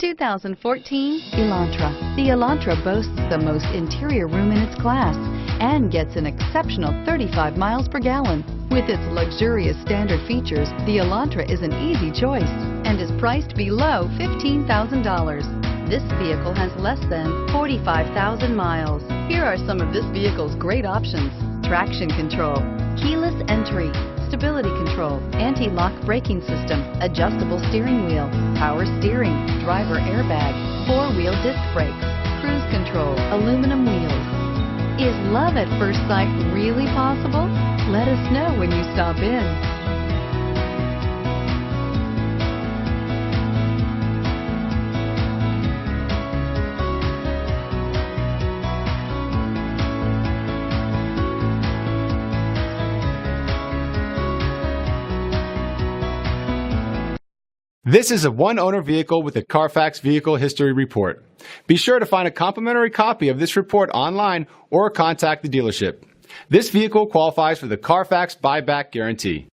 2014 Elantra. The Elantra boasts the most interior room in its class and gets an exceptional 35 miles per gallon. With its luxurious standard features, the Elantra is an easy choice and is priced below $15,000. This vehicle has less than 45,000 miles. Here are some of this vehicle's great options: traction control, keyless entry, stability control, anti-lock braking system, adjustable steering wheel, power steering, driver airbag, four-wheel disc brakes, cruise control, aluminum wheels. Is love at first sight really possible? Let us know when you stop in. This is a one-owner vehicle with a Carfax Vehicle History Report. Be sure to find a complimentary copy of this report online or contact the dealership. This vehicle qualifies for the Carfax Buyback Guarantee.